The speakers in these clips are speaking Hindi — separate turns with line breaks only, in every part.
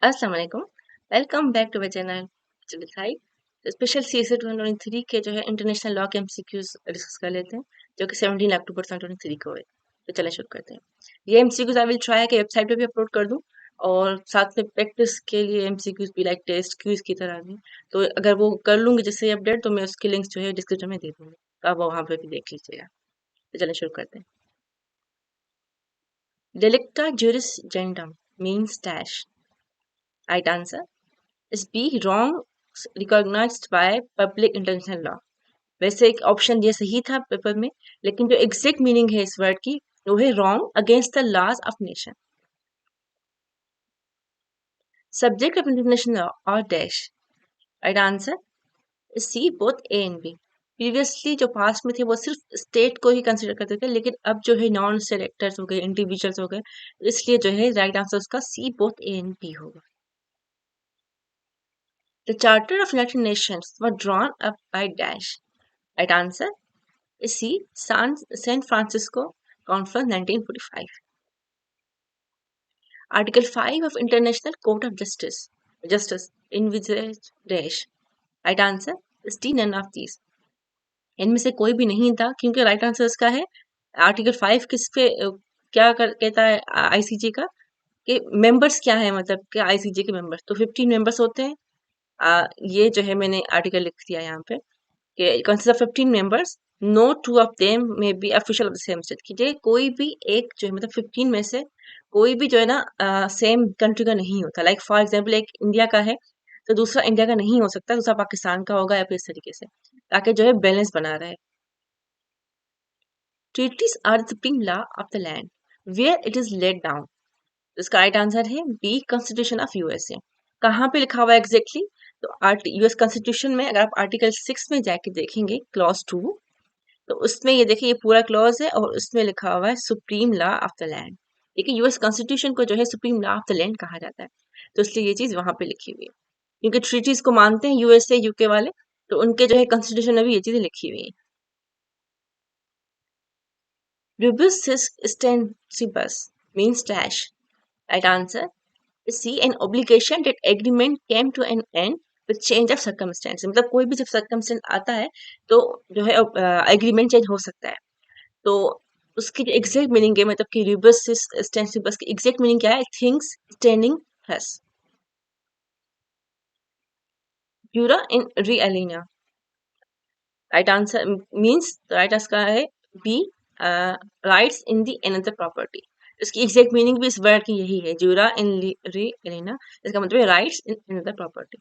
अस्सलाम वालेकुम। Welcome back to my channel side. Special series 2023 के जो है इंटरनेशनल लॉ के एमसीक्यूज डिस्कस कर लेते हैं जो कि 17 अक्टूबर 2023 को है। तो चलिए शुरू करते हैं। ये एमसीक्यूज आई विल ट्राई कि वेबसाइट पे भी अपलोड कर दूं और साथ में प्रैक्टिस के लिए एमसीक्यूज भी लाइक टेस्ट क्विज की तरह भी। तो अगर वो कर लूंगी जैसे अपडेट तो मैं उसके लिंक्स जो है डिस्क्रिप्शन में दे दूंगी, तो आप वहाँ पे भी देख लीजिएगा। तो चलिए शुरू करते हैं। Delicta juris gentium means dash. Right answer is B, wrong recognized by public international law. वैसे एक ऑप्शन ये सही था पेपर में, लेकिन जो एग्जैक्ट मीनिंग है इस वर्ड की वो है wrong against the laws of nation. Subject of international law और dash. Right answer is C, both A and B. Previously जो पास्ट में थे वो सिर्फ स्टेट को ही कंसिडर करते थे, लेकिन अब जो है नॉन स्टेट एक्टर्स हो गए, इंडिविजुअल्स हो गए, इसलिए जो है राइट आंसर उसका सी, बोथ ए एंड बी होगा। The charter of United Nations was drawn up by dash. Right answer is C, San Francisco Conference 1945. Article 5 of International Court of Justice envisaged dash. Right answer is D, none of these. इनमें से कोई भी नहीं था क्योंकि राइट आंसर इसका है आर्टिकल 5 किस पे कहता है आईसीजे का कि मेंबर्स क्या है, मतलब कि आईसीजे के मेंबर्स तो 15 मेंबर्स होते हैं। ये जो है मैंने आर्टिकल लिख दिया यहाँ पे कि consider 15 members, no two of them may be official of the same state, कि कोई भी एक जो है मतलब 15 में से कोई भी जो है ना सेम कंट्री का नहीं होता। लाइक फॉर एग्जांपल एक इंडिया का है तो दूसरा इंडिया का नहीं हो सकता, दूसरा पाकिस्तान का होगा या फिर इस तरीके से, ताकि जो है बैलेंस बना रहे। Treaties are the supreme law of the land where it is laid down. इसका राइट आंसर है बी, कॉन्स्टिट्यूशन ऑफ यूएसए। कहाँ पे लिखा हुआ है एग्जैक्टली? तो यूएस कॉन्स्टिट्यूशन में अगर आप आर्टिकल 6 में जाके देखेंगे क्लॉज 2, तो उसमें ये देखिए ये पूरा क्लॉज है और उसमें लिखा हुआ है supreme law of the land. देखिए यूएस कॉन्स्टिट्यूशन को जो है supreme law of the land कहा जाता है, तो इसलिए ये चीज वहां पे लिखी हुई है। क्योंकि ट्रीटीज को मानते हैं यूएसए यूके वाले, तो उनके जो है कॉन्स्टिट्यूशन में भी ये चीजें लिखी हुई है। Rebus extensibus means dash. Right answer is C, an obligation that agreement came to an end with change of circumstance। मतलब कोई भी जब circumstance आता है तो जो है एग्रीमेंट चेंज हो सकता है। तो उसकी जो एग्जैक्ट मीनिंग है, मतलब कि रिबस एक्सटेंसिबस की एग्जैक्ट मीनिंग क्या है? Things standing thus. Jura in re aliena. Right answer means right answer का है B, rights in the another property. इसकी एग्जैक्ट मीनिंग भी इस वर्ड की यही है, जूरा इन री एलिना, इसका मतलब है rights in another property.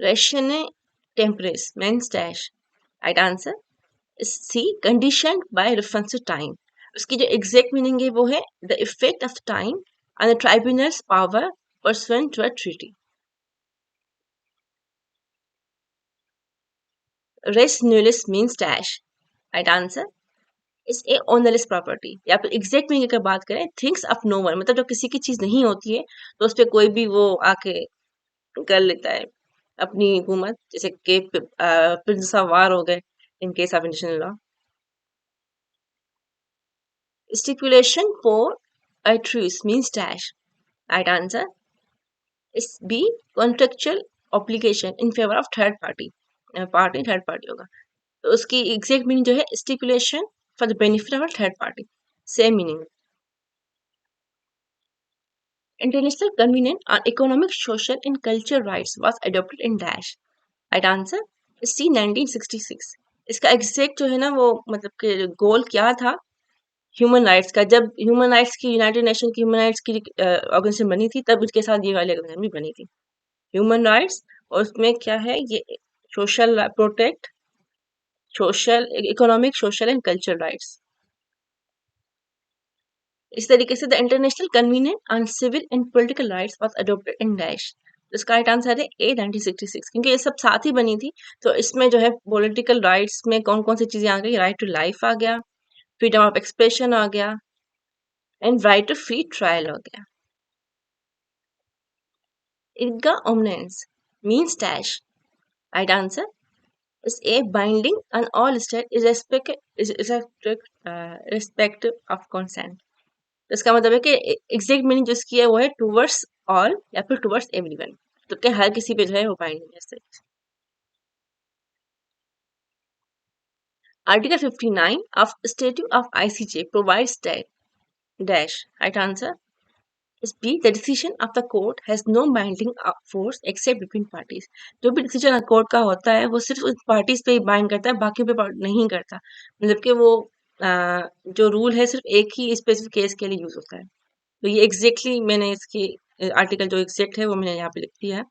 Ratione temporis means dash. Right answer C, condition by reference to time. उसकी जो एग्जैक्ट मीनिंग है वो है the effect of time on the tribunals power pursuant to a treaty. Res nullius means dash. Right answer is A ownerless property. या फिर एग्जैक्ट मीनिंग की बात करें, थिंग्स ऑफ नो वन, मतलब जब किसी की चीज नहीं होती है तो उस पर कोई भी वो आके कर लेता है अपनी हुकूमत, जैसे कि प्रिंस ऑफ वार हो गए in case of international law. Stipulation for a truce means dash. Right answer is B, contractual obligation in favor of third party. Party third party होगा, तो उसकी एग्जैक्ट मीनिंग जो है stipulation for the benefit of third party, same meaning. International convention on economic, social and cultural rights was adopted in dash. Right answer is C, 1966। इसका एग्जैक्ट जो है ना वो मतलब कि गोल क्या था ह्यूमन राइट्स का, जब ह्यूमन राइट्स की यूनाइटेड नेशन की ह्यूमन राइट्स की ऑर्गेनाइजेशन बनी थी तब उसके साथ ये वाली ऑर्गेनाइजेशन भी बनी थी, ह्यूमन राइट्स। और उसमें क्या है ये social protect social economic, social and cultural rights. इस तरीके से the international convention on civil and political rights was adopted in dash. इसका राइट आंसर है ए, 1966, क्योंकि ये सब साथ ही बनी थी। तो इसमें जो है पॉलिटिकल राइट्स में कौन कौन सी चीजें आ गई? राइट टू लाइफ आ गया, फ्रीडम ऑफ एक्सप्रेशन आ गया, and right to free trial हो गया। Erga omnes means dash. Right answer is A, binding on all states irrespective of consent. तो इसका मतलब है कि एग्जैक्ट मीनिंग जो इसकी है वो है टूवर्ड्स ऑल या फिर टूवर्ड्स एवरीवन, तो क्या हर किसी पे जो है वो बाइंडिंग है। Article 59 of statute of ICJ provides that dash right answer is B, the decision of the court has no binding force except between parties। जो भी डिसीजन कोर्ट का होता है वो सिर्फ उस पार्टीज पे ही बाइंड करता है, बाकी पे नहीं करता। मतलब कि वो जो रूल है सिर्फ एक ही स्पेसिफिक केस के लिए यूज होता है। तो ये एग्जैक्टली मैंने इसकी आर्टिकल जो एग्जैक्ट है वो मैंने यहाँ पे लिख दिया है।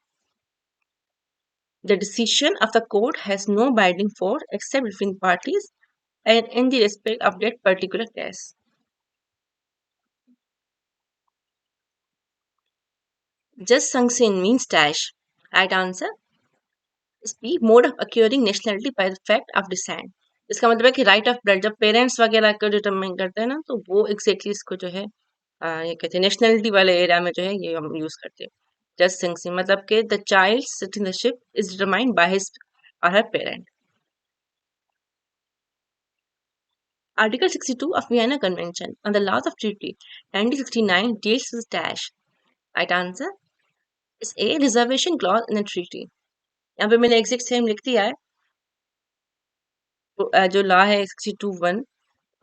The decision of the court has no binding force except between parties and in the respect of that particular case। Just sanction means dash right answer is B, mode of acquiring nationality by the fact of descent। इसका मतलब है कि राइट ऑफ ब्लड जब पेरेंट्स वगैरह को डिटरमाइन करते हैं ना, तो वो एग्जैक्टली इसको जो है ये कहते हैं नेशनलिटी वाले एरिया में जो है ये हम यूज करते हैं। जस्ट सिंसिंग मतलब कि the child citizenship is determined by his और हर parent. Article 62 of Vienna Convention on the Laws of Treaty 1969 deals with dash right answer is A, reservation clause in the treaty। यहाँ पे मैंने एग्जैक्ट सेम लिख दिया है। जो लॉ है 62(1)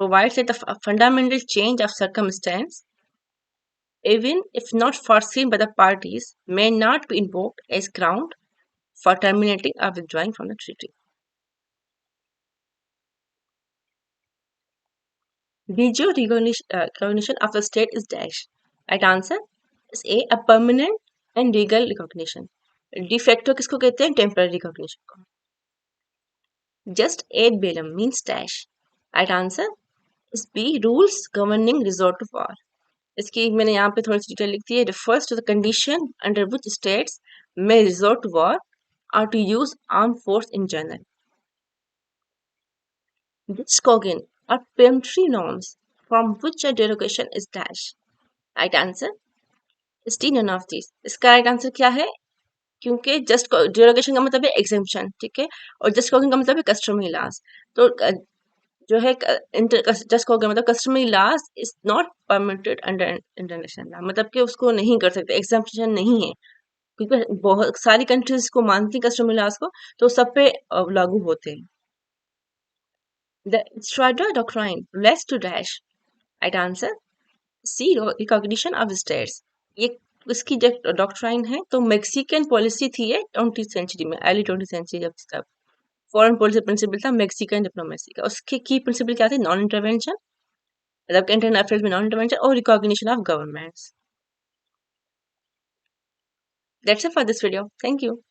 provides that a fundamental change of circumstance, even if not foreseen by the parties, may not be invoked as ground for terminating or withdrawing from the treaty। De jure recognition of the state is dash right answer is A, a permanent and legal recognition। De facto किसको कहते हैं? टेम्पररी रिकॉग्निशन को। Just ad bellum means dash right answer is B, rules governing resort to war। इसकी मैंने यहाँ पे थोड़ी सी डिटेल लिख दी है। refers to the condition under which states may resort to war or to use armed force in general। This cogn are peremptory norms from which a derogation is dash right answer is D, none of these। इसका राइट आंसर क्या है? क्योंकि जस्ट derogation का मतलब है exemption, ठीक है, और जस्ट कॉगिंग का मतलब है customary laws। तो जो है जस्ट कॉगिंग मतलब customary laws is not permitted under international law, मतलब कि उसको नहीं कर सकते, exemption नहीं है, क्योंकि बहुत सारी कंट्रीज को मानती कस्टमर लॉज को, तो सब पे लागू होते हैं। The Strada doctrine relates to dash right answer C, recognition of states। ये इसकी जो डॉक्ट्राइन है तो मेक्सिकन पॉलिसी थी ये 20th सेंचुरी में, अर्ली 20th सेंचुरी जब तब फॉरेन पॉलिसी प्रिंसिपल था मेक्सिकन डिप्लोमेसी का। उसके की प्रिंसिपल क्या थे? नॉन इंटरवेंशन, मतलब इंटरनल अफेयर्स में नॉन इंटरवेंशन और recognition of governments. That's it for this video. Thank you.